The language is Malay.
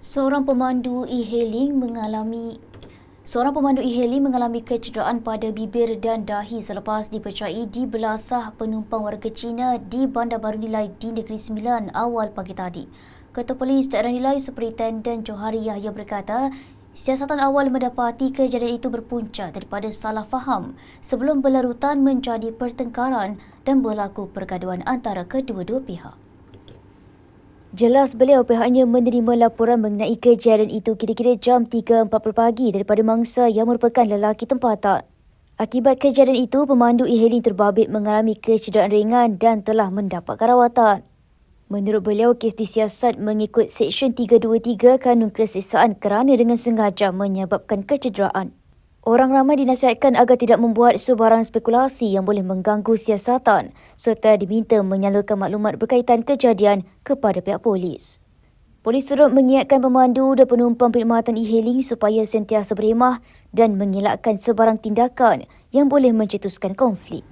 Seorang pemandu e-hailing mengalami kecederaan pada bibir dan dahi selepas dipercayai dibelasah penumpang warga Cina di Bandar Baru Nilai di Negeri Sembilan awal pagi tadi. Ketua Polis Daerah Nilai Superintenden Johari Yahya berkata, siasatan awal mendapati kejadian itu berpunca daripada salah faham sebelum berlarutan menjadi pertengkaran dan berlaku pergaduhan antara kedua-dua pihak. Jelas beliau pihaknya menerima laporan mengenai kejadian itu kira-kira jam 3.40 pagi daripada mangsa yang merupakan lelaki tempatan. Akibat kejadian itu, pemandu e-hailing terbabit mengalami kecederaan ringan dan telah mendapat rawatan. Menurut beliau, kes disiasat mengikut Seksyen 323 Kanun Keseksaan kerana dengan sengaja menyebabkan kecederaan. Orang ramai dinasihatkan agar tidak membuat sebarang spekulasi yang boleh mengganggu siasatan serta diminta menyalurkan maklumat berkaitan kejadian kepada pihak polis. Polis turut mengingatkan pemandu dan penumpang perkhidmatan e-hailing supaya sentiasa berhemah dan mengelakkan sebarang tindakan yang boleh mencetuskan konflik.